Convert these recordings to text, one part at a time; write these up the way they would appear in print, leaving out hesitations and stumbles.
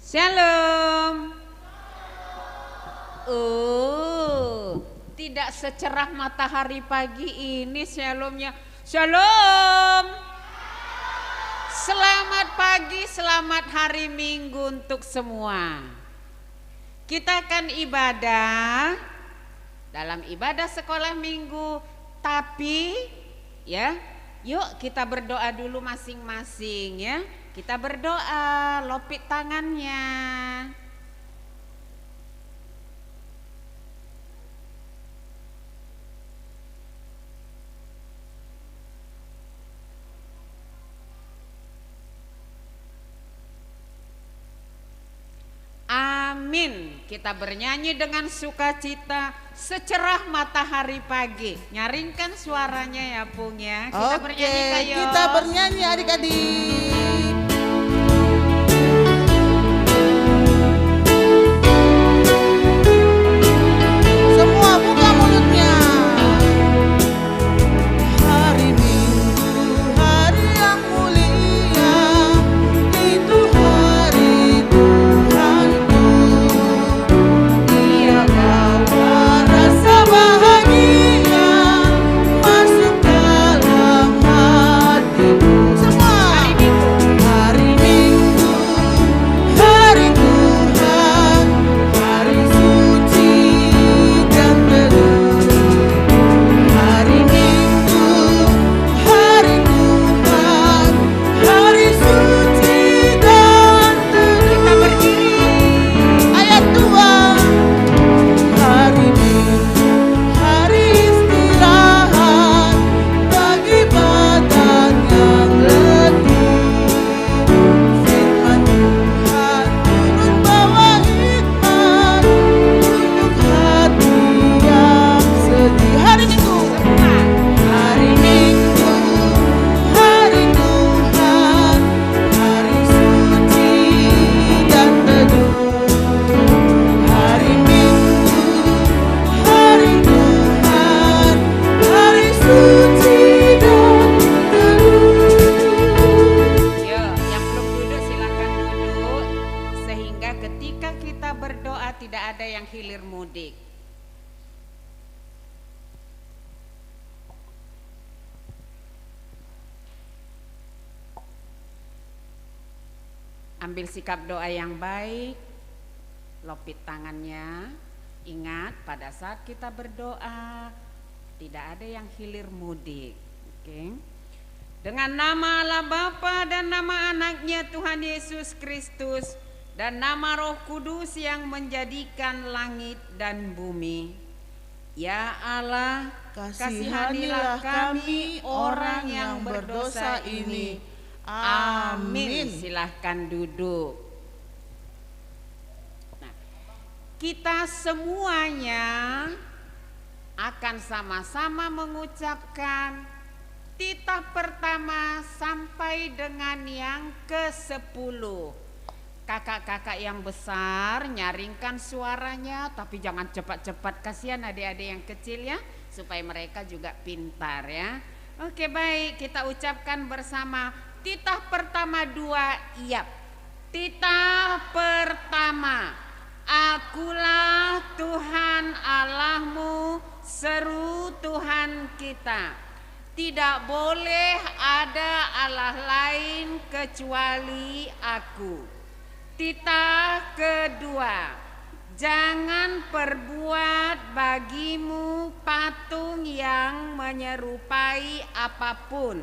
Shalom. Tidak secerah matahari pagi ini shalomnya. Shalom. Selamat pagi, selamat hari Minggu untuk semua. Kita akan ibadah dalam ibadah sekolah minggu, tapi ya, yuk kita berdoa dulu masing-masing ya. Kita berdoa, lopit tangannya. Amin. Kita bernyanyi dengan sukacita secerah matahari pagi. Nyaringkan suaranya ya Pung ya. Kita bernyanyi kayo. Kita bernyanyi adik-adik. Semua buka mulutnya. Hari Minggu, hari yang mulia, itu hari Tuhanku. Ia bawa rasa bahagia masuk dalam hatiku. Semua. Hari Minggu, hari Tuhan, hari suci dan teduh. Hari Minggu, hari Tuhan, hari suci dan teduh. Kita berdiri. Ayat 2. Hari Minggu, hari istirahat bagi badan yang letih. Firman Tuhan turun bawa hikmat untuk hati yang sedih. Hari Minggu, hari Minggu, hari Tuhan, hari suci dan teduh. Hari Minggu, hari Tuhan, hari suci dan teduh. Yuk, yang belum duduk silakan duduk. Sehingga ketika kita berdoa tidak ada yang hilir mudik. Ambil sikap doa yang baik, lopit tangannya. Ingat pada saat kita berdoa tidak ada yang hilir mudik. Oke. Dengan nama Allah Bapa dan nama anaknya Tuhan Yesus Kristus dan nama Roh Kudus yang menjadikan langit dan bumi. Ya Allah, kasihanilah kami orang yang berdosa ini. Amin. Silahkan duduk. Nah, kita semuanya akan sama-sama mengucapkan titah pertama sampai dengan yang ke-10. Kakak-kakak yang besar nyaringkan suaranya, tapi jangan cepat-cepat, kasihan adik-adik yang kecil ya, supaya mereka juga pintar ya. Oke baik, kita ucapkan bersama titah pertama 2 iyap. Titah pertama, akulah Tuhan Allahmu, seru Tuhan kita. Tidak boleh ada Allah lain kecuali aku. Titah kedua, jangan perbuat bagimu patung yang menyerupai apapun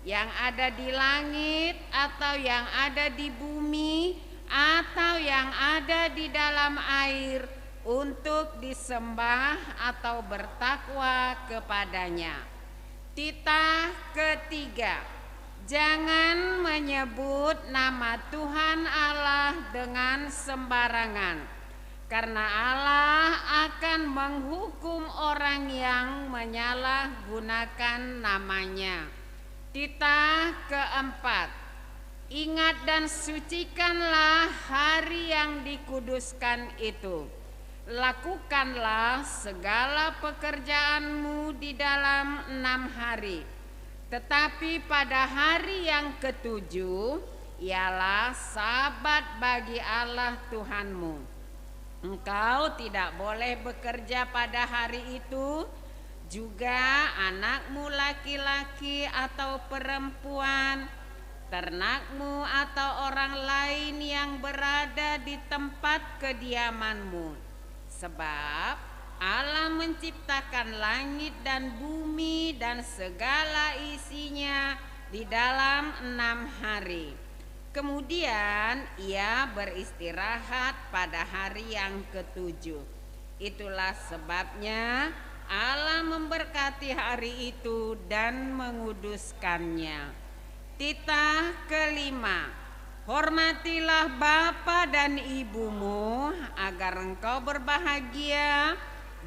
yang ada di langit atau yang ada di bumi atau yang ada di dalam air untuk disembah atau bertakwa kepadanya. Titah ketiga, jangan menyebut nama Tuhan Allah dengan sembarangan, karena Allah akan menghukum orang yang menyalahgunakan namanya. Titah keempat, ingat dan sucikanlah hari yang dikuduskan itu. Lakukanlah segala pekerjaanmu di dalam 6 hari. Tetapi pada hari yang ke-7, ialah Sabat bagi Allah Tuhanmu. Engkau tidak boleh bekerja pada hari itu, juga anakmu laki-laki atau perempuan, ternakmu atau orang lain yang berada di tempat kediamanmu. Sebab Allah menciptakan langit dan bumi dan segala isinya di dalam 6 hari. Kemudian ia beristirahat pada hari yang ke-7. Itulah sebabnya Allah memberkati hari itu dan menguduskannya. Titah kelima, hormatilah bapa dan ibumu agar engkau berbahagia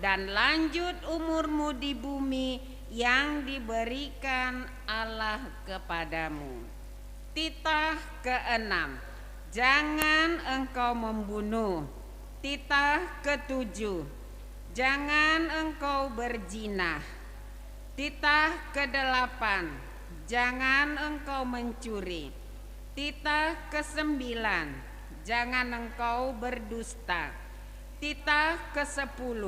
dan lanjut umurmu di bumi yang diberikan Allah kepadamu. Titah keenam, jangan engkau membunuh. Titah ketujuh, jangan engkau berzina. Titah kedelapan, jangan engkau mencuri. Titah kesembilan, jangan engkau berdusta. Titah ke-10,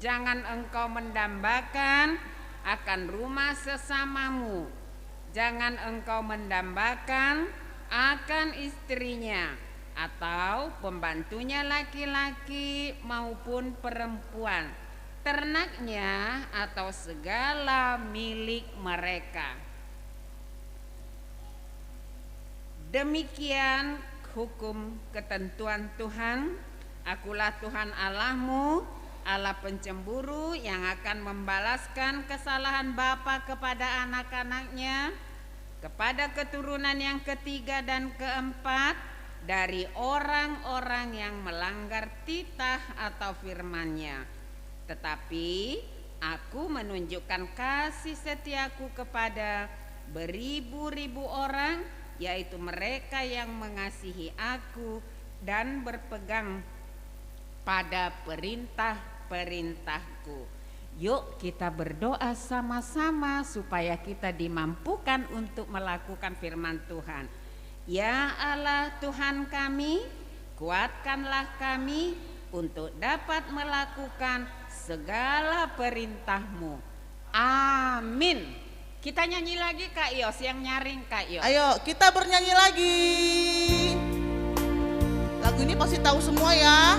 jangan engkau mendambakan akan rumah sesamamu. Jangan engkau mendambakan akan istrinya atau pembantunya laki-laki maupun perempuan, ternaknya atau segala milik mereka. Demikian hukum ketentuan Tuhan. Akulah Tuhan Allahmu, Allah pencemburu yang akan membalaskan kesalahan bapa kepada anak-anaknya, kepada keturunan yang ketiga dan keempat dari orang-orang yang melanggar titah atau firman-Nya. Tetapi aku menunjukkan kasih setiaku kepada beribu-ribu orang, yaitu mereka yang mengasihi aku dan berpegang pada perintah-perintahku. Yuk kita berdoa sama-sama supaya kita dimampukan untuk melakukan firman Tuhan. Ya Allah Tuhan kami, kuatkanlah kami untuk dapat melakukan segala perintah-Mu. Amin. Kita nyanyi lagi Kak Yos, yang nyaring Kak Yos. Ayo kita bernyanyi lagi. Lagu ini pasti tahu semua ya.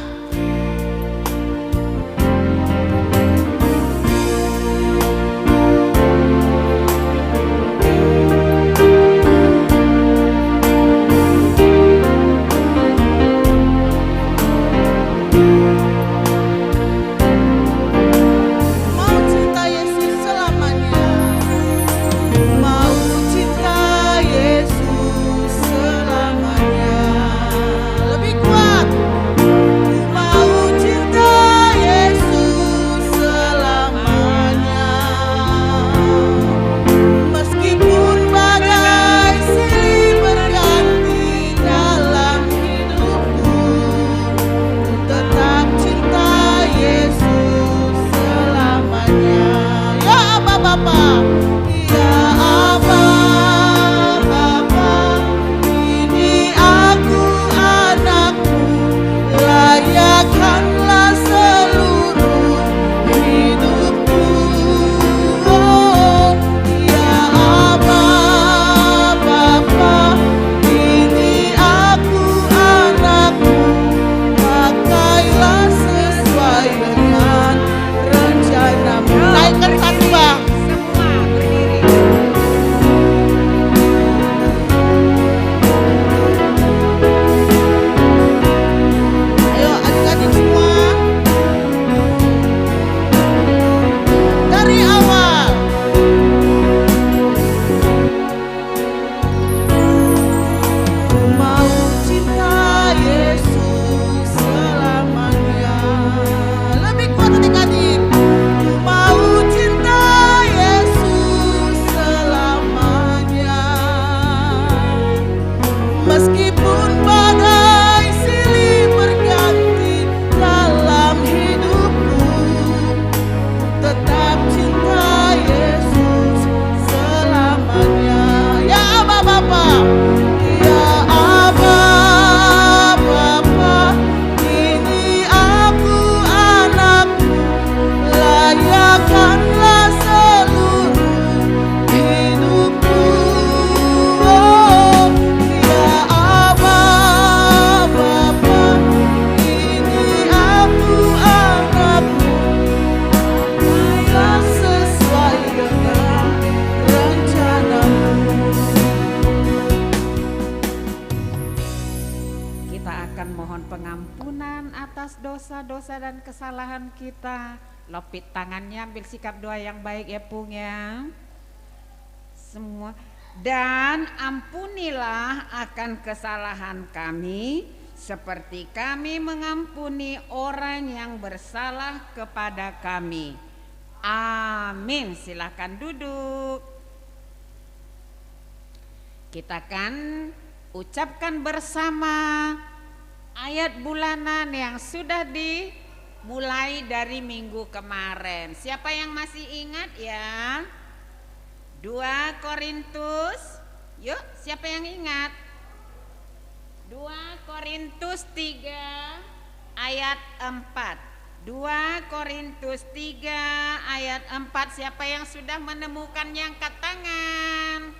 Ya akan mohon pengampunan atas dosa-dosa dan kesalahan kita. Lopit tangannya, ambil sikap doa yang baik ya Pung ya. Semua. Dan ampunilah akan kesalahan kami seperti kami mengampuni orang yang bersalah kepada kami. Amin. Silakan duduk. Kita akan ucapkan bersama ayat bulanan yang sudah dimulai dari minggu kemarin. Siapa yang masih ingat ya? 2 Korintus. Yuk, siapa yang ingat? 2 Korintus 3 ayat 4. 2 Korintus 3 ayat 4. Siapa yang sudah menemukannya angkat tangan?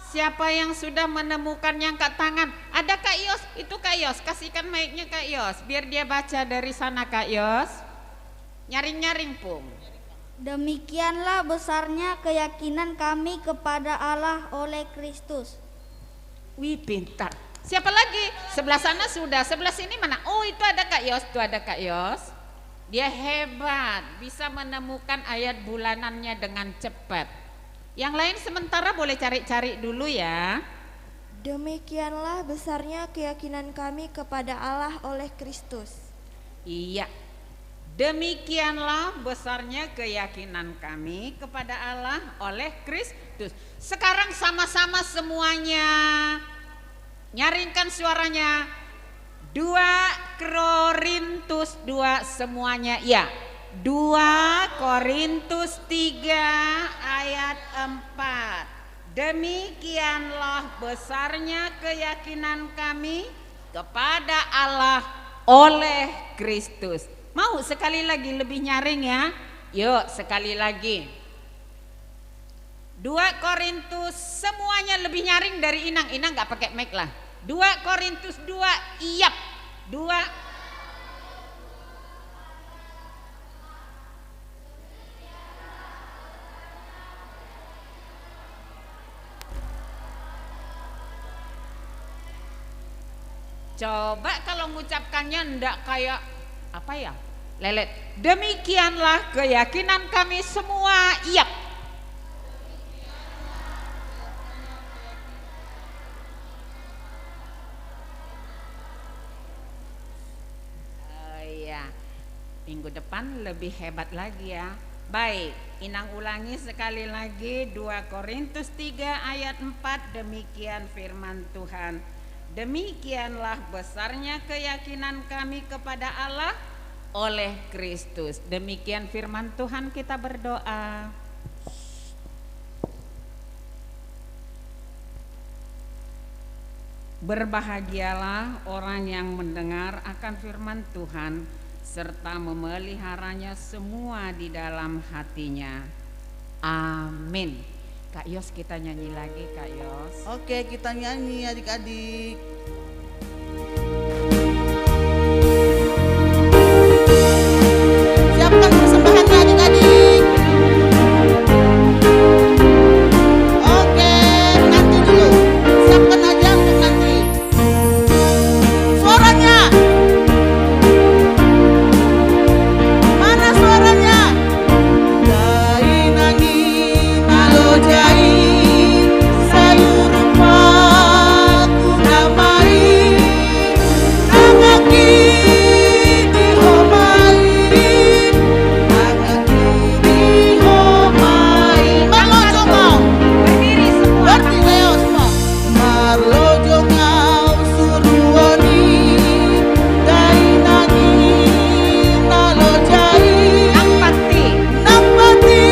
Siapa yang sudah menemukannya angkat tangan? Ada Kak Yos, itu Kak Yos, kasihkan mic-nya Kak Yos biar dia baca dari sana Kak Yos. Nyaring-nyaring Pung. Demikianlah besarnya keyakinan kami kepada Allah oleh Kristus. Wih pintar. Siapa lagi? Sebelah sana sudah, sebelah sini mana? Oh itu ada Kak Yos, itu ada Kak Yos. Dia hebat, bisa menemukan ayat bulanannya dengan cepat. Yang lain sementara boleh cari-cari dulu ya. Demikianlah besarnya keyakinan kami kepada Allah oleh Kristus. Iya. Demikianlah besarnya keyakinan kami kepada Allah oleh Kristus. Sekarang sama-sama semuanya nyaringkan suaranya. 2 Korintus 2 semuanya ya. 2 Korintus 3 ayat 4. Demikianlah besarnya keyakinan kami kepada Allah oleh Kristus. Mau sekali lagi lebih nyaring ya? Yuk sekali lagi. 2 Korintus semuanya lebih nyaring dari Inang. Inang gak pakai mic lah. 2 Korintus 2 iyap. 2 Coba kalau mengucapkannya ndak kayak apa ya? Lelet. Demikianlah keyakinan kami semua. Iya. Oh iya. Minggu depan lebih hebat lagi ya. Baik, Inang ulangi sekali lagi 2 Korintus 3 ayat 4. Demikian firman Tuhan. Demikianlah besarnya keyakinan kami kepada Allah oleh Kristus. Demikian firman Tuhan, kita berdoa. Berbahagialah orang yang mendengar akan firman Tuhan serta memeliharanya semua di dalam hatinya. Amin. Kak Yos, kita nyanyi lagi Kak Yos. Oke, kita nyanyi adik-adik. Siapkan persembahannya adik-adik. Oke, nanti dulu. Siapkan aja untuk nanti. Suaranya. Mana suaranya? Jai nangi malo jai sayur paku damai rangaki dihomai Marlo jongau Berdiri semua. berdiri ayo semua Marlo jongau suruoni dai nangi nalo jai Nampati. Nampati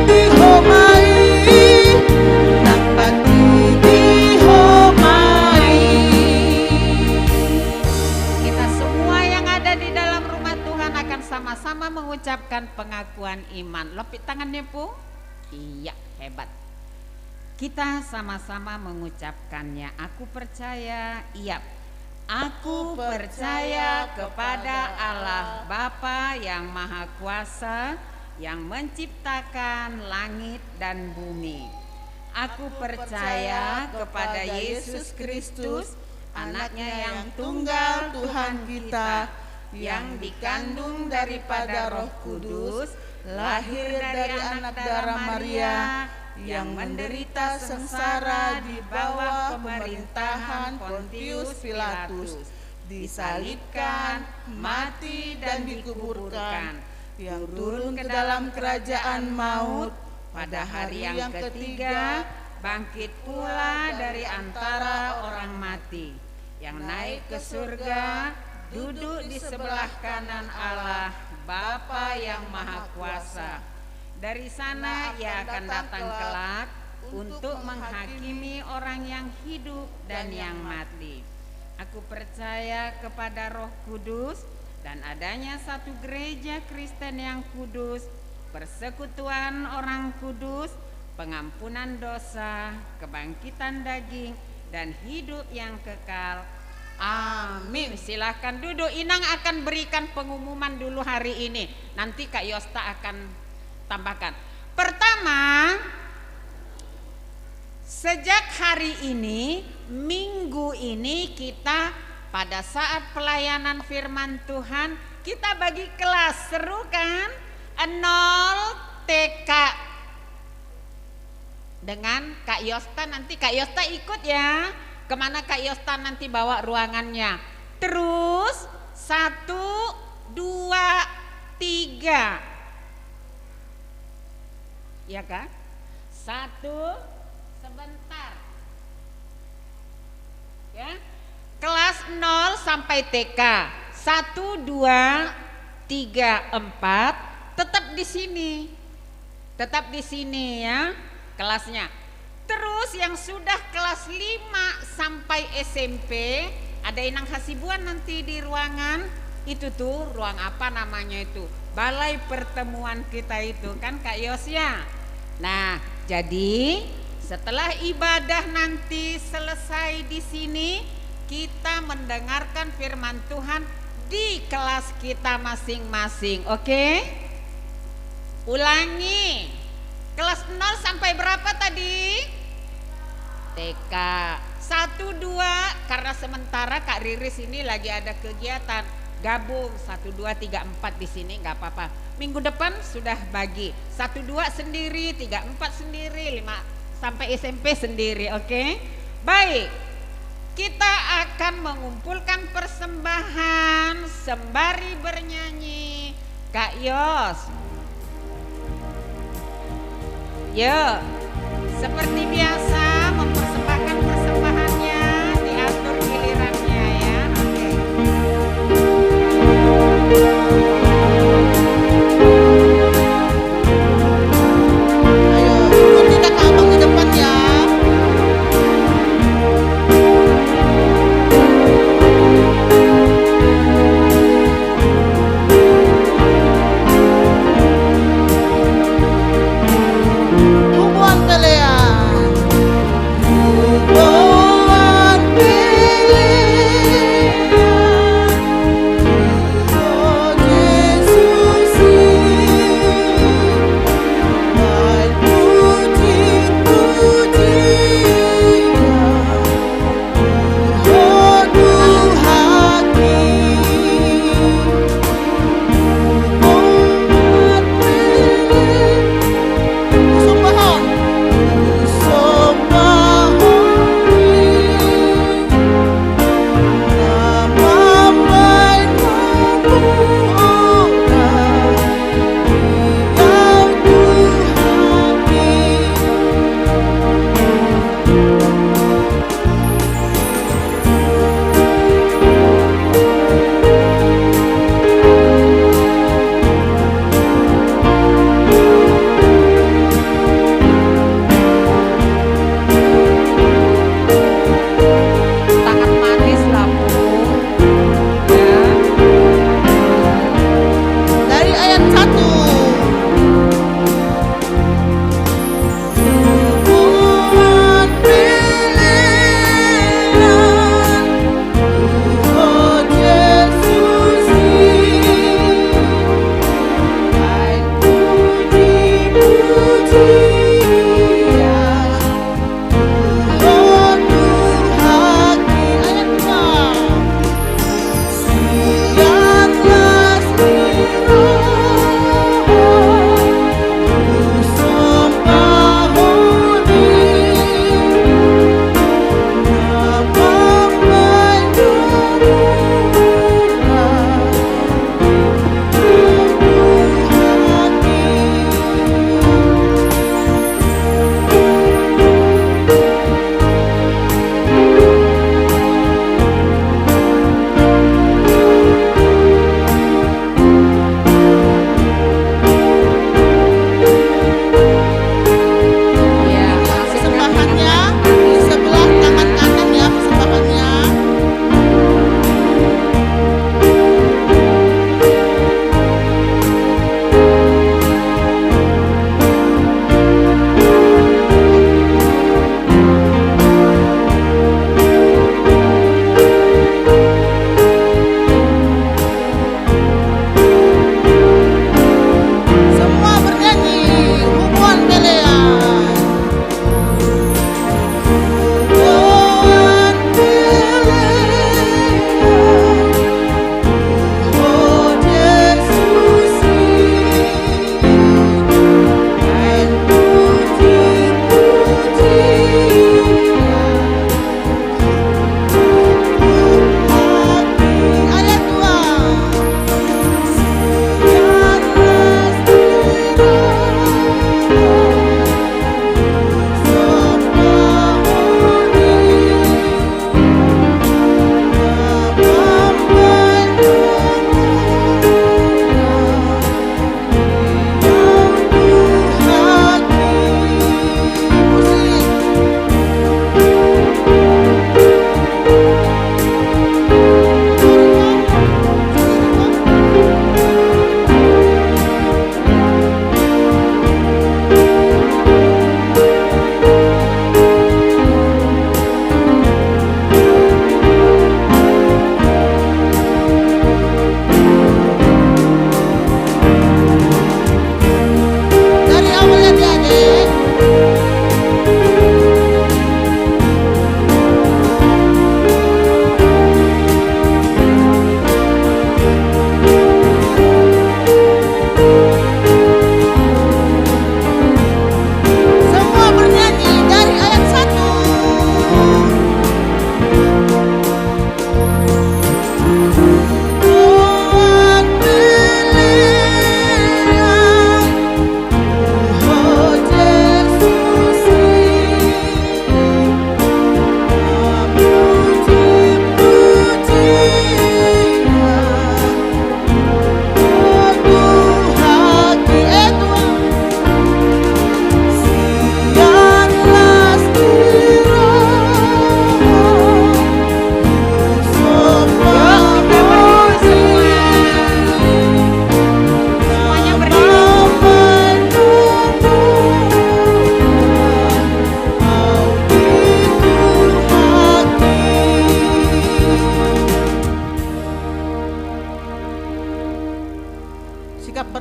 dihomai Nampati dihomai. Kita semua yang ada di dalam rumah Tuhan akan sama-sama mengucapkan pengakuan iman. Lopit tangannya Pu. Iya, hebat. Kita sama-sama mengucapkannya. Aku percaya, iya. Aku percaya kepada Allah Bapa yang Maha Kuasa yang menciptakan langit dan bumi. Aku percaya kepada Yesus Kristus, anaknya yang tunggal Tuhan kita, yang dikandung daripada Roh Kudus, lahir dari anak darah Maria, yang menderita sengsara di bawah pemerintahan Pontius Pilatus, disalibkan, mati dan dikuburkan, yang turun ke dalam kerajaan maut, pada hari yang ketiga bangkit pula dari antara orang mati, yang naik ke surga, duduk di sebelah kanan Allah Bapa yang Maha Kuasa. Dari sana ia akan datang kelak untuk menghakimi orang yang hidup dan yang mati. Aku percaya kepada Roh Kudus dan adanya satu gereja Kristen yang kudus, persekutuan orang kudus, pengampunan dosa, kebangkitan daging, dan hidup yang kekal. Amin. Silahkan duduk. Inang akan berikan pengumuman dulu hari ini. Nanti Kak Yosta akan tambahkan. Pertama, sejak hari ini, minggu ini kita pada saat pelayanan firman Tuhan, kita bagi kelas. Seru kan? 0 TK dengan Kak Yosta. Nanti Kak Yosta ikut ya. Kemana Kak Yosta nanti bawa ruangannya. Terus 1, 2, 3. Ya kan? 1 sebentar. Ya. Kelas 0 sampai TK. 1, 2, 3, 4 tetap di sini. Tetap di sini ya kelasnya. Terus yang sudah kelas 5 sampai SMP, ada Inang Hasibuan nanti di ruangan itu tuh, ruang apa namanya itu? Balai pertemuan kita itu kan Kak Yos ya. Nah, jadi setelah ibadah nanti selesai di sini, kita mendengarkan firman Tuhan di kelas kita masing-masing. Oke? Ulangi. Kelas 0 sampai berapa tadi? TK. 1, 2, karena sementara Kak Riris ini lagi ada kegiatan, gabung 1, 2, 3, 4 di sini nggak apa-apa. Minggu depan sudah bagi 1, 2 sendiri, 3, 4 sendiri, 5 sampai SMP sendiri. Oke? Baik. Kita akan mengumpulkan persembahan sembari bernyanyi. Kak Yos. Yuk, seperti biasa mempersembahkan persembahannya, diatur gilirannya ya. Ayo, ikuti kakak abang di depan ya. Hubungan kalian.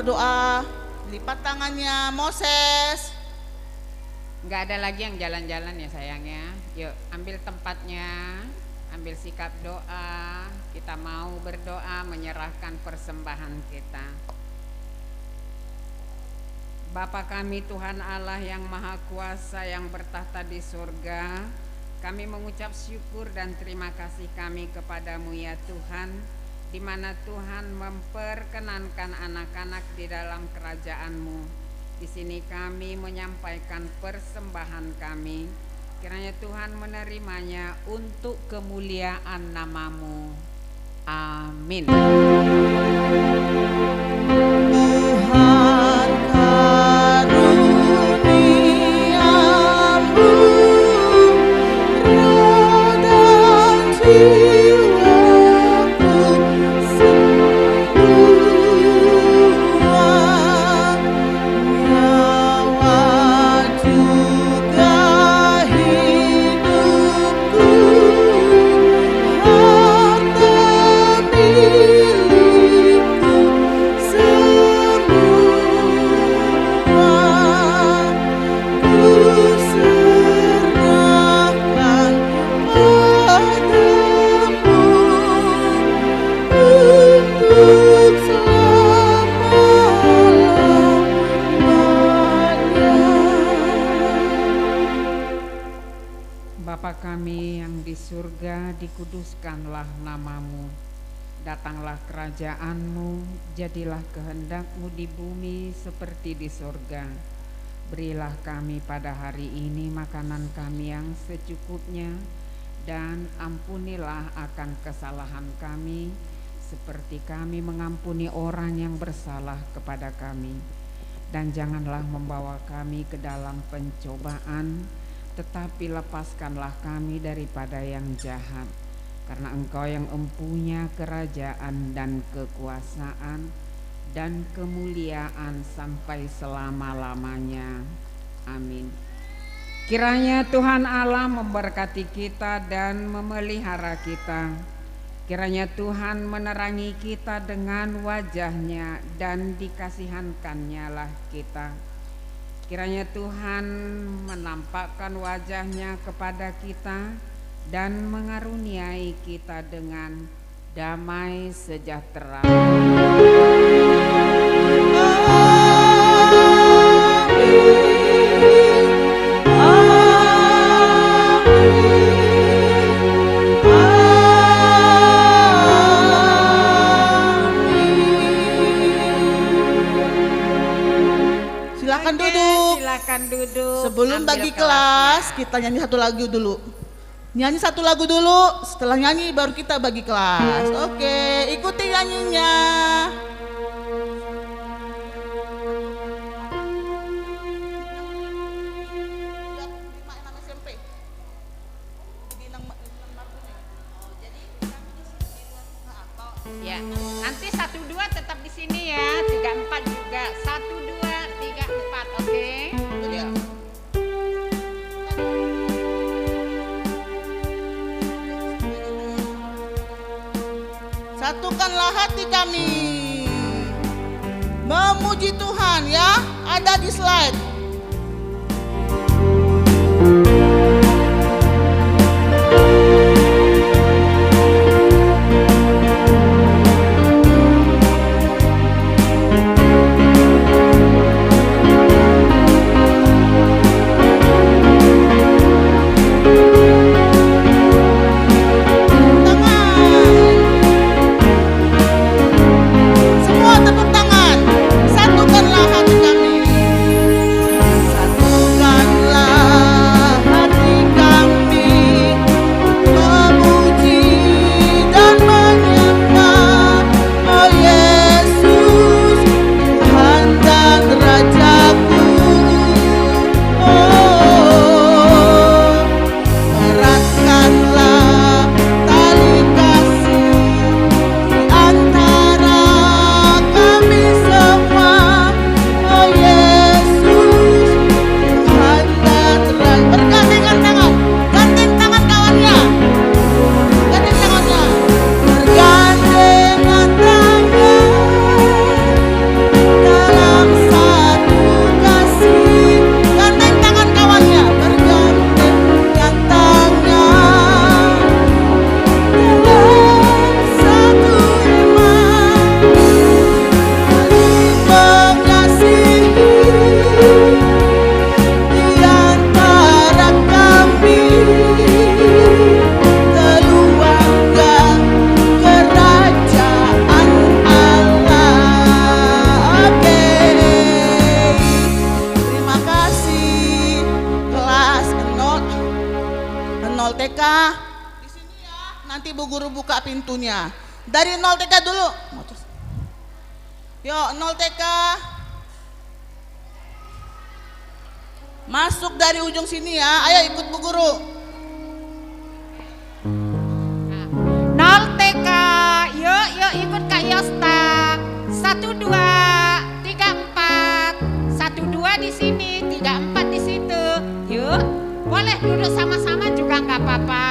berdoa. Lipat tangannya, Moses. Nggak ada lagi yang jalan-jalan ya sayangnya. Yuk ambil tempatnya, ambil sikap doa. Kita mau berdoa menyerahkan persembahan kita. Bapa kami Tuhan Allah yang Maha Kuasa yang bertahta di surga, kami mengucap syukur dan terima kasih kami kepadamu ya Tuhan, di mana Tuhan memperkenankan anak-anak di dalam kerajaan-Mu. Di sini kami menyampaikan persembahan kami, kiranya Tuhan menerimanya untuk kemuliaan nama-Mu. Amin. Tuhan karuniamu, roh dan jiwaku semua, nyawa juga hidupku, harta milikku semua, ku serahkan padamu untuk selama-lamanya. Bapa kami yang di surga, dikuduskanlah namamu. Datanglah kerajaan-Mu, jadilah kehendak-Mu di bumi seperti di surga. Berilah kami pada hari ini makanan kami yang secukupnya, dan ampunilah akan kesalahan kami, seperti kami mengampuni orang yang bersalah kepada kami. Dan janganlah membawa kami ke dalam pencobaan, tetapi lepaskanlah kami daripada yang jahat. Karena Engkau yang empunya kerajaan dan kekuasaan dan kemuliaan sampai selama-lamanya. Amin. Kiranya Tuhan Allah memberkati kita dan memelihara kita. Kiranya Tuhan menerangi kita dengan wajah-Nya dan dikasihankan-Nya lah kita. Kiranya Tuhan menampakkan wajah-Nya kepada kita dan mengaruniai kita dengan damai sejahtera. Silakan duduk. Silakan duduk. Sebelum ambil bagi kelasnya. kelas, kita nyanyi satu lagu dulu. Nyanyi satu lagu dulu, setelah nyanyi baru kita bagi kelas. Oke, ikuti nyanyinya. Ya, nanti 1-2 tetap di sini ya, 3-4 juga. 1-2 3-4, oke? Ya. Satukanlah hati kami memuji Tuhan ya, ada di slide. Semua tepuk tangan. Satukanlah hati kami. Nanti Bu Guru buka pintunya. Dari 0 TK dulu. Yuk 0 TK. Masuk dari ujung sini ya. Ayo ikut Bu Guru. 0 TK. Yuk ikut Kak Yosta. 1 2 3 4. 1 2 di sini, 3 4 di situ. Yuk. Boleh duduk sama-sama juga nggak apa-apa.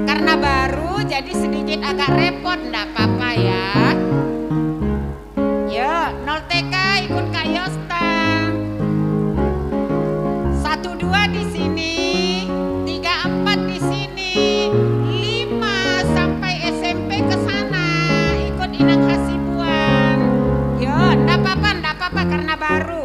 Karena baru jadi sedikit agak repot, nggak apa-apa ya. Yuk, 0 TK ikut Kak Yosta. 1 2 di sini, 3 4 di sini, 5 sampai SMP ke sana ikut Inang Hasibuan. Yuk, nggak apa-apa karena baru.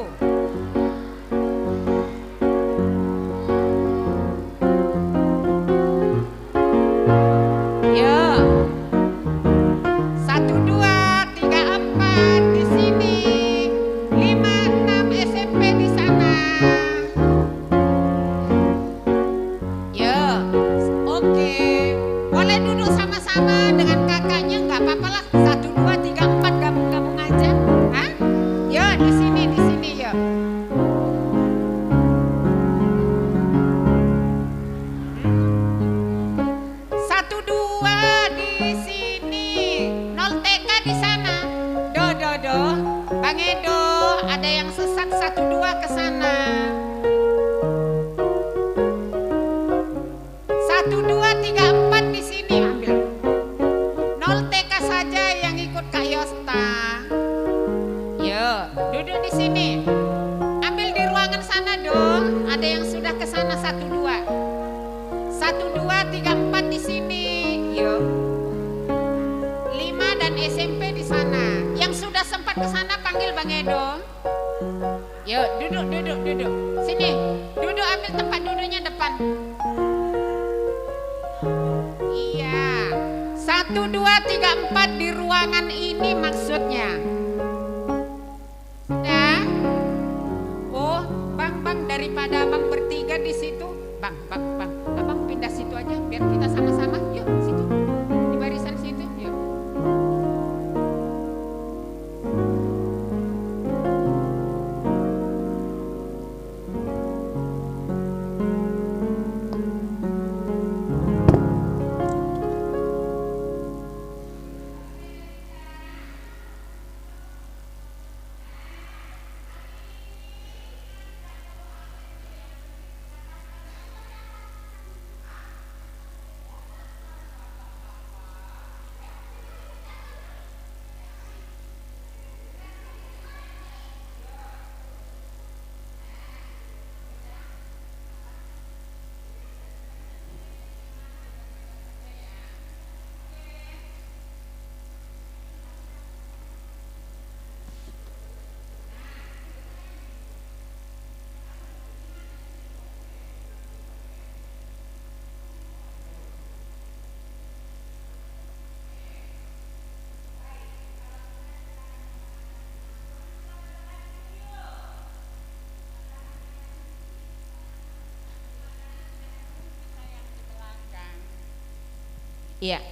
Iya,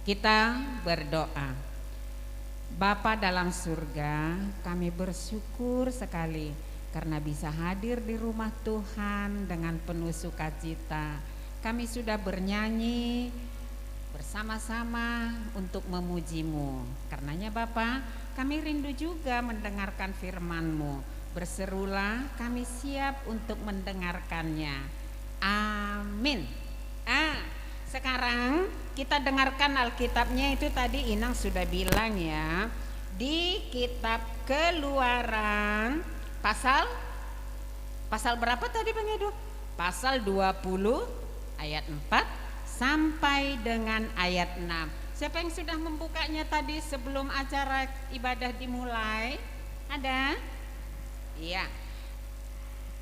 kita berdoa. Bapa dalam surga, kami bersyukur sekali karena bisa hadir di rumah Tuhan dengan penuh sukacita. Kami sudah bernyanyi bersama-sama untuk memuji-Mu. Karenanya Bapa, kami rindu juga mendengarkan firman-Mu. Berserulah, kami siap untuk mendengarkannya. Amin. Sekarang kita dengarkan Alkitabnya. Itu tadi Inang sudah bilang ya, di kitab Keluaran pasal berapa tadi Bang Edo? Pasal 20 ayat 4 sampai dengan ayat 6. Siapa yang sudah membukanya tadi sebelum acara ibadah dimulai? Ada? Iya.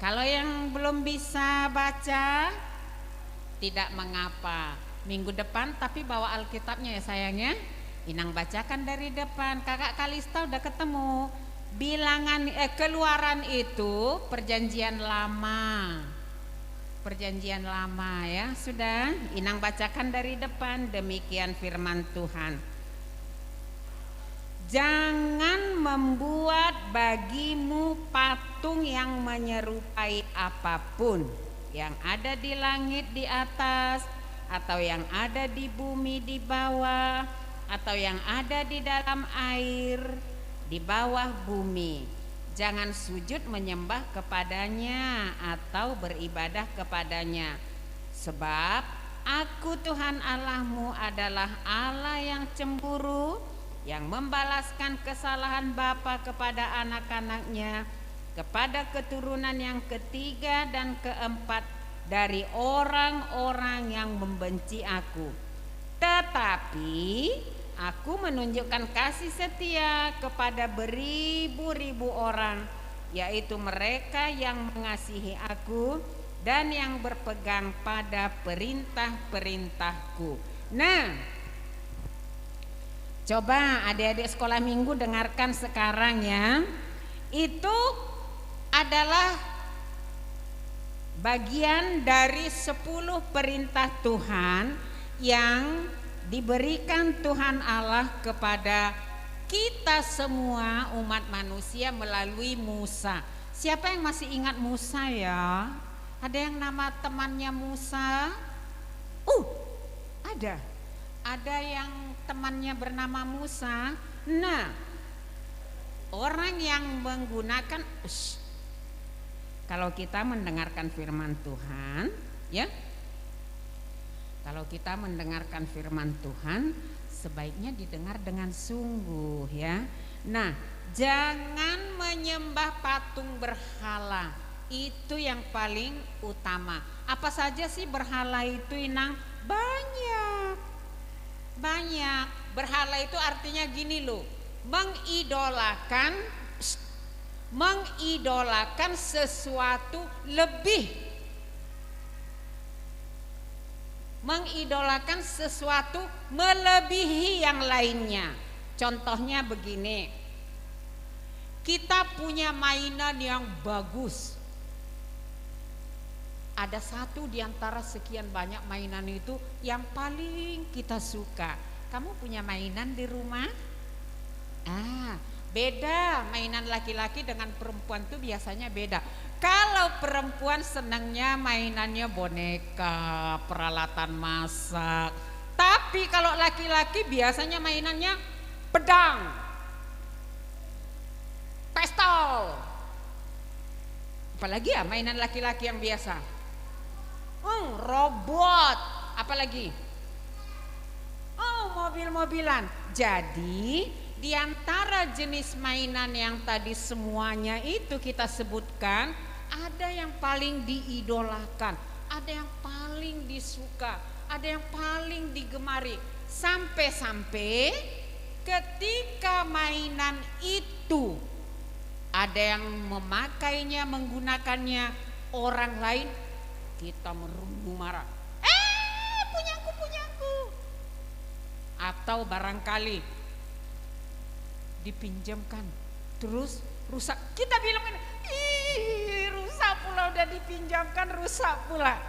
Kalau yang belum bisa baca, tidak mengapa, minggu depan tapi bawa Alkitabnya ya sayangnya. Inang bacakan dari depan. Kakak Kalista udah ketemu. Bilangan Keluaran itu perjanjian lama. Perjanjian lama ya. Sudah, Inang bacakan dari depan. Demikian firman Tuhan. Jangan membuat bagimu patung yang menyerupai apapun yang ada di langit di atas, atau yang ada di bumi di bawah, atau yang ada di dalam air di bawah bumi. Jangan sujud menyembah kepadanya atau beribadah kepadanya. Sebab Aku Tuhan Allahmu adalah Allah yang cemburu, yang membalaskan kesalahan bapa kepada anak-anaknya, kepada keturunan yang ketiga dan keempat dari orang-orang yang membenci Aku. Tetapi Aku menunjukkan kasih setia kepada beribu-ribu orang, yaitu mereka yang mengasihi Aku dan yang berpegang pada perintah-perintahku. Nah, coba adik-adik sekolah minggu dengarkan sekarang ya. Itu adalah bagian dari 10 perintah Tuhan yang diberikan Tuhan Allah kepada kita semua umat manusia melalui Musa. Siapa yang masih ingat Musa ya? Ada yang nama temannya Musa? Ada. Ada yang temannya bernama Musa. Nah, orang yang menggunakan kalau kita mendengarkan firman Tuhan, ya. Kalau kita mendengarkan firman Tuhan, sebaiknya didengar dengan sungguh ya. Nah, jangan menyembah patung berhala. Itu yang paling utama. Apa saja sih berhala itu, Inang? Banyak. Berhala itu artinya gini loh. Mengidolakan sesuatu lebih. Mengidolakan sesuatu melebihi yang lainnya. Contohnya begini, kita punya mainan yang bagus. Ada satu di antara sekian banyak mainan itu yang paling kita suka. Kamu punya mainan di rumah? Beda mainan laki-laki dengan perempuan tuh biasanya beda. Kalau perempuan senangnya mainannya boneka, peralatan masak. Tapi kalau laki-laki biasanya mainannya pedang, pistol. Apalagi ya mainan laki-laki yang biasa? Robot. Apalagi? Mobil-mobilan. Jadi di antara jenis mainan yang tadi semuanya itu kita sebutkan, ada yang paling diidolakan, ada yang paling disuka, ada yang paling digemari. Sampai-sampai ketika mainan itu ada yang memakainya, menggunakannya, orang lain, kita merundung marah. Punyaku. Atau barangkali dipinjamkan terus rusak, kita bilang rusak pula, udah dipinjamkan rusak pula.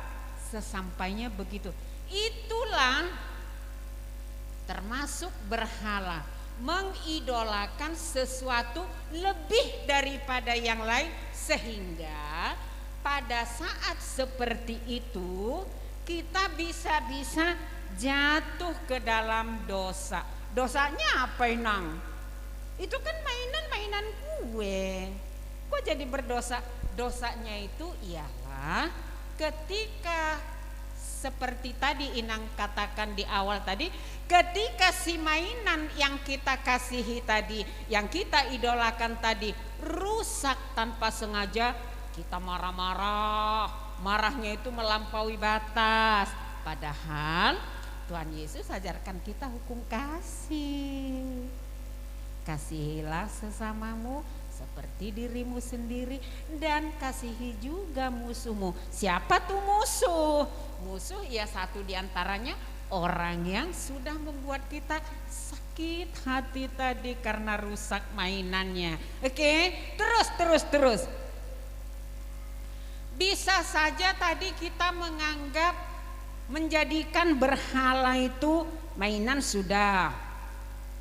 Sesampainya begitu, itulah termasuk berhala, mengidolakan sesuatu lebih daripada yang lain, sehingga pada saat seperti itu kita bisa jatuh ke dalam dosa. Dosanya apa, Inang? Itu kan mainan gue. Kok jadi berdosa? Dosanya itu ialah ketika seperti tadi Inang katakan di awal tadi, ketika si mainan yang kita kasihi tadi, yang kita idolakan tadi rusak tanpa sengaja, kita marah-marah. Marahnya itu melampaui batas. Padahal Tuhan Yesus ajarkan kita hukum kasih. Kasihilah sesamamu seperti dirimu sendiri, dan kasihi juga musuhmu. Siapa tuh musuh? Musuh ya satu diantaranya orang yang sudah membuat kita sakit hati tadi karena rusak mainannya. Oke, terus. Bisa saja tadi kita menganggap menjadikan berhala itu mainan sudah.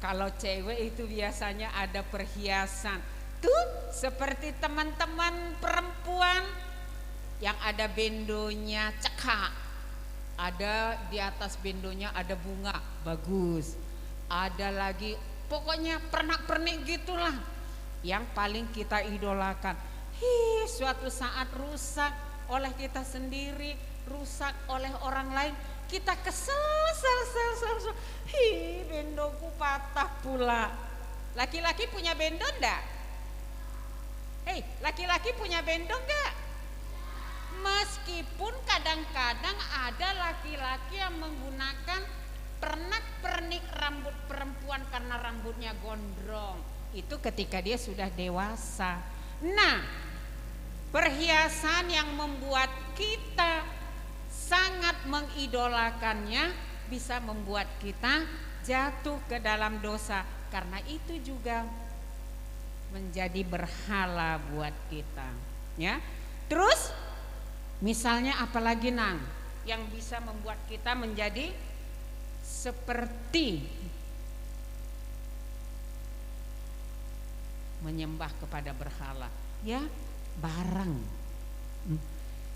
Kalau cewek itu biasanya ada perhiasan. Tuh seperti teman-teman perempuan yang ada bendonya cekak. Ada di atas bendonya ada bunga, bagus. Ada lagi pokoknya pernak-pernik gitulah. Yang paling kita idolakan. Suatu saat rusak oleh kita sendiri, rusak oleh orang lain, kita kesel. Bendoku patah pula. Laki-laki punya bendo enggak? Laki-laki punya bendo enggak? Meskipun kadang-kadang ada laki-laki yang menggunakan pernak-pernik rambut perempuan karena rambutnya gondrong. Itu ketika dia sudah dewasa. Nah, perhiasan yang membuat kita sangat mengidolakannya bisa membuat kita jatuh ke dalam dosa. Karena itu juga menjadi berhala buat kita, ya. Terus misalnya apalagi Nang yang bisa membuat kita menjadi seperti menyembah kepada berhala, ya, barang.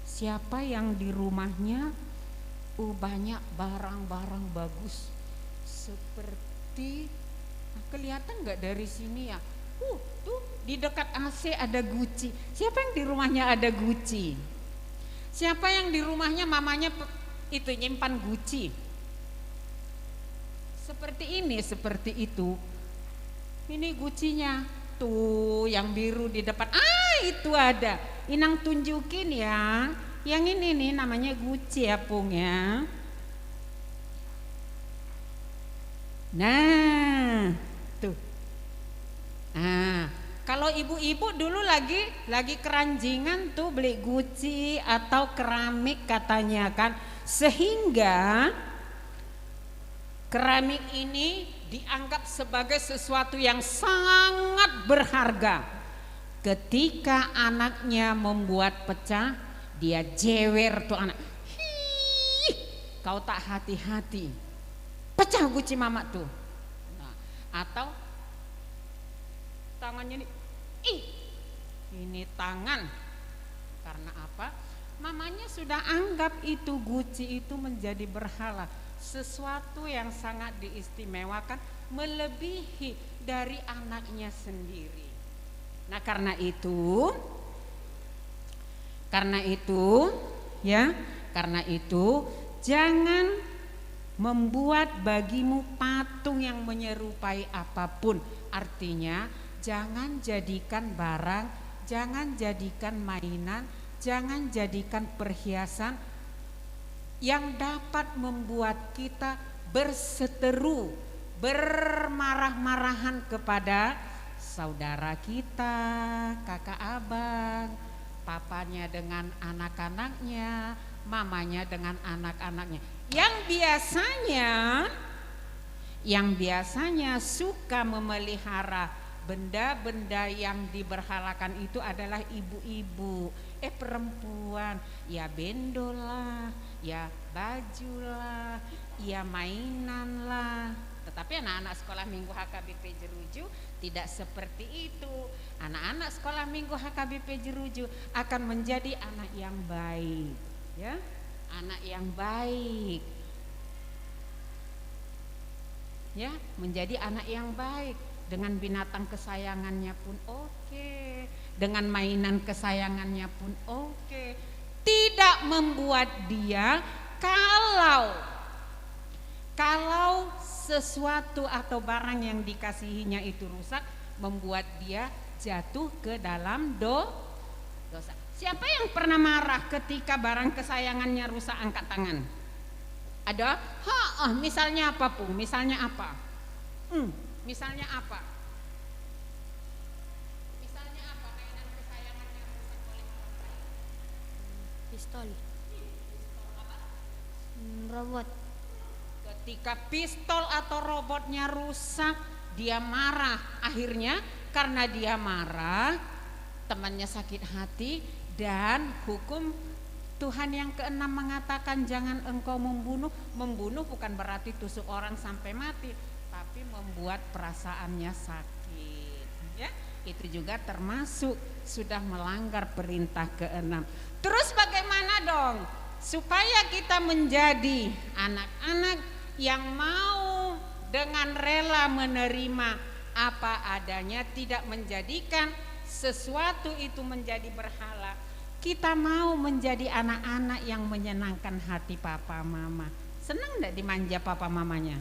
Siapa yang di rumahnya banyak barang-barang bagus seperti kelihatan nggak dari sini ya? Tuh di dekat AC ada Gucci. Siapa yang di rumahnya ada Gucci? Siapa yang di rumahnya mamanya itu nyimpan Gucci? Seperti ini, seperti itu. Ini Gucci-nya. Tuh yang biru di depan. Itu ada. Inang tunjukin ya. Yang ini nih namanya Gucci ya Pung ya. Nah, tuh. Kalau ibu-ibu dulu lagi keranjingan tuh beli Gucci atau keramik katanya kan. Sehingga keramik ini dianggap sebagai sesuatu yang sangat berharga. Ketika anaknya membuat pecah, dia jewer tuh anak. Kau tak hati-hati, pecah Gucci mama tuh. Atau tangannya ini tangan. Karena apa? Mamanya sudah anggap itu Gucci itu menjadi berhala, sesuatu yang sangat diistimewakan, melebihi dari anaknya sendiri. Nah karena itu jangan membuat bagimu patung yang menyerupai apapun. Artinya jangan jadikan barang, jangan jadikan mainan, jangan jadikan perhiasan yang dapat membuat kita berseteru, bermarah-marahan kepada saudara kita, kakak abang, papanya dengan anak-anaknya, mamanya dengan anak-anaknya. Yang biasanya suka memelihara benda-benda yang diberhalakan itu adalah ibu-ibu, perempuan, ya bendolah, ya bajulah, ya mainan lah. Tetapi anak-anak sekolah minggu HKBP Jeruju tidak seperti itu. Anak-anak sekolah minggu HKBP Jeruju akan menjadi anak yang baik, ya, anak yang baik, ya, menjadi anak yang baik. Dengan binatang kesayangannya pun oke, dengan mainan kesayangannya pun oke. Tidak membuat dia kalau sesuatu atau barang yang dikasihinya itu rusak, membuat dia jatuh ke dalam dosa. Siapa yang pernah marah ketika barang kesayangannya rusak? Angkat tangan. Ada? Misalnya apa Pung? Misalnya apa? Misalnya apa? Misalnya apa mainan kesayangannya rusak oleh orang lain? Pistol. Robot. Ketika pistol atau robotnya rusak, dia marah. Akhirnya karena dia marah, temannya sakit hati, Dan hukum Tuhan yang keenam mengatakan jangan engkau membunuh. Membunuh bukan berarti tusuk orang sampai mati, tapi membuat perasaannya sakit. Ya, itu juga termasuk sudah melanggar perintah keenam. Terus bagaimana dong supaya kita menjadi anak-anak yang mau dengan rela menerima apa adanya, tidak menjadikan sesuatu itu menjadi berhala. Kita mau menjadi anak-anak yang menyenangkan hati papa mama. Senang enggak dimanja papa mamanya?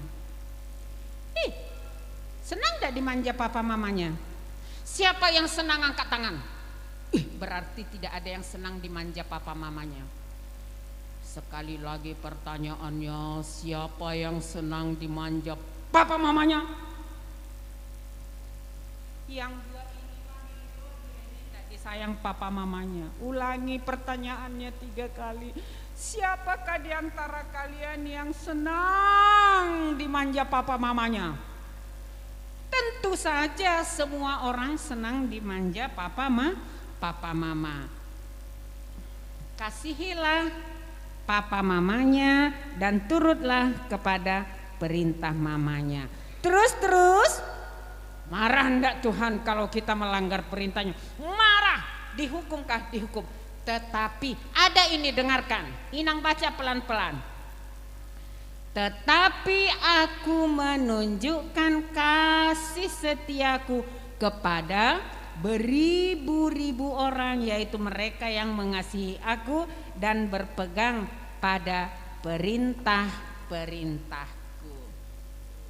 Senang enggak dimanja papa mamanya? Siapa yang senang angkat tangan? Berarti tidak ada yang senang dimanja papa mamanya. Sekali lagi pertanyaannya, siapa yang senang dimanja papa mamanya? Yang sayang papa mamanya. Ulangi pertanyaannya 3 kali. Siapakah di antara kalian yang senang dimanja papa mamanya? Tentu saja semua orang senang dimanja papa mama. Kasihilah papa mamanya dan turutlah kepada perintah mamanya. Terus marah enggak Tuhan kalau kita melanggar perintahnya? Marah. Dihukumkah? Dihukum. Tetapi ada ini, dengarkan. Inang baca pelan-pelan. Tetapi aku menunjukkan kasih setiaku kepada beribu-ribu orang, yaitu mereka yang mengasihi aku dan berpegang pada perintah-perintahku.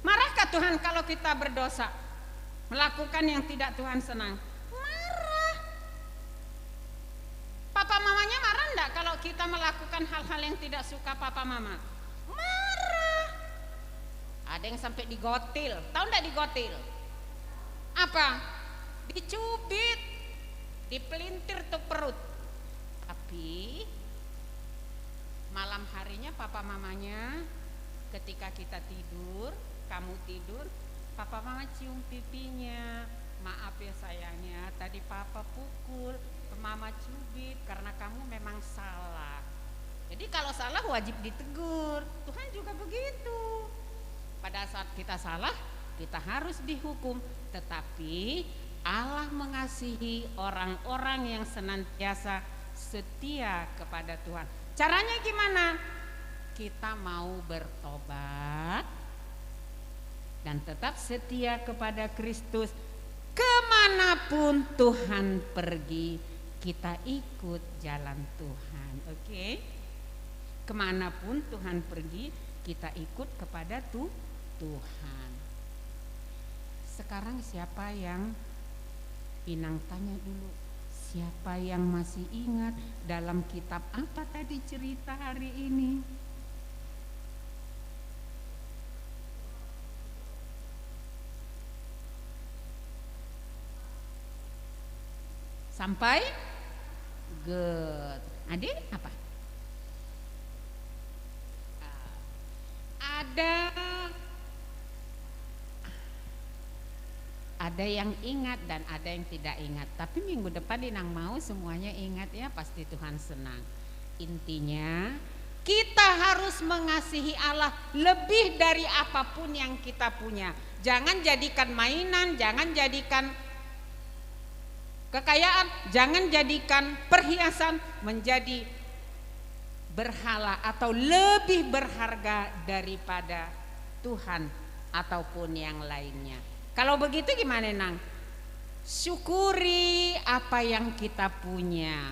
Marahkah Tuhan kalau kita berdosa? Melakukan yang tidak Tuhan senang? Marah. Papa mamanya marah enggak kalau kita melakukan hal-hal yang tidak suka papa mama? Marah. Ada yang sampai digotil. Tahu enggak digotil? Apa? Dicubit, dipelintir tuh perut. Tapi malam harinya papa mamanya ketika kita tidur, kamu tidur, papa mama cium pipinya. Maaf ya sayangnya, tadi papa pukul, mama cubit karena kamu memang salah. Jadi kalau salah wajib ditegur. Tuhan juga begitu. Pada saat kita salah, kita harus dihukum. Tetapi Allah mengasihi orang-orang yang senantiasa setia kepada Tuhan. Caranya gimana? Kita mau bertobat dan tetap setia kepada Kristus. Kemanapun Tuhan pergi, kita ikut jalan Tuhan. Oke? Kemanapun Tuhan pergi, kita ikut kepada Tuhan. Sekarang siapa yang, Inang tanya dulu, siapa yang masih ingat dalam kitab apa tadi cerita hari ini? Sampai good. Adik apa? Ada yang ingat dan ada yang tidak ingat. Tapi minggu depan Inang mau semuanya ingat ya, pasti Tuhan senang. Intinya kita harus mengasihi Allah lebih dari apapun yang kita punya. Jangan jadikan mainan, jangan jadikan kekayaan, jangan jadikan perhiasan menjadi berhala atau lebih berharga daripada Tuhan ataupun yang lainnya. Kalau begitu gimana Nang? Syukuri apa yang kita punya.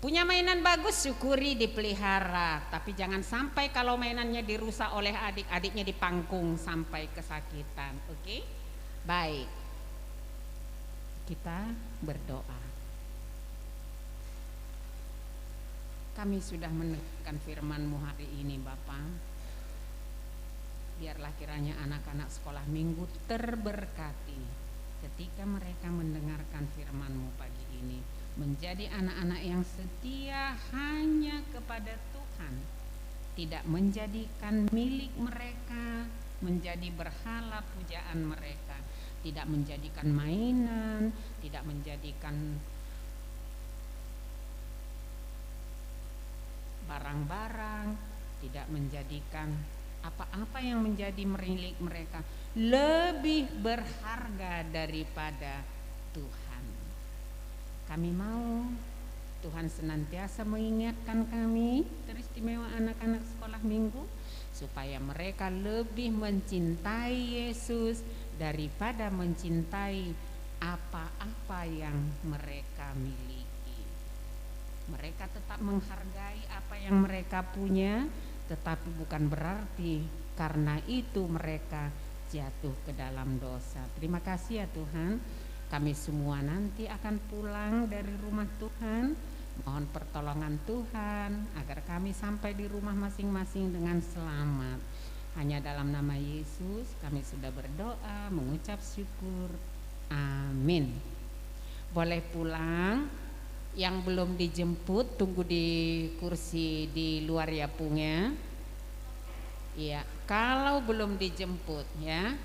Punya mainan bagus, syukuri, dipelihara. Tapi jangan sampai kalau mainannya dirusak oleh adik-adiknya dipangkung sampai kesakitan. Oke? Baik. Kita berdoa. Kami sudah mendengarkan firman-Mu hari ini Bapa. Biarlah kiranya anak-anak sekolah minggu terberkati ketika mereka mendengarkan firman-Mu pagi ini. Menjadi anak-anak yang setia hanya kepada Tuhan. Tidak menjadikan milik mereka menjadi berhala pujaan mereka. Tidak menjadikan mainan, tidak menjadikan barang-barang, tidak menjadikan apa-apa yang menjadi milik mereka lebih berharga daripada Tuhan. Kami mau Tuhan senantiasa mengingatkan kami, teristimewa anak-anak sekolah minggu, supaya mereka lebih mencintai Yesus daripada mencintai apa-apa yang mereka miliki. Mereka tetap menghargai apa yang mereka punya, tetapi bukan berarti karena itu mereka jatuh ke dalam dosa. Terima kasih ya Tuhan. Kami semua nanti akan pulang dari rumah Tuhan. Mohon pertolongan Tuhan agar kami sampai di rumah masing-masing dengan selamat. Hanya dalam nama Yesus kami sudah berdoa, mengucap syukur. Amin. Boleh pulang. Yang belum dijemput tunggu di kursi di luar ya Pung ya. Iya, kalau belum dijemput ya.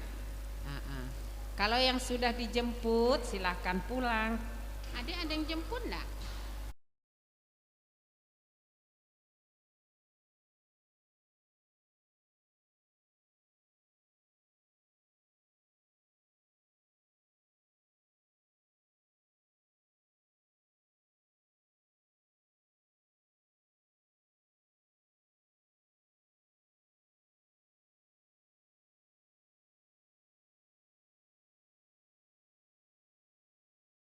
Kalau yang sudah dijemput silahkan pulang. Adik ada yang jemput enggak?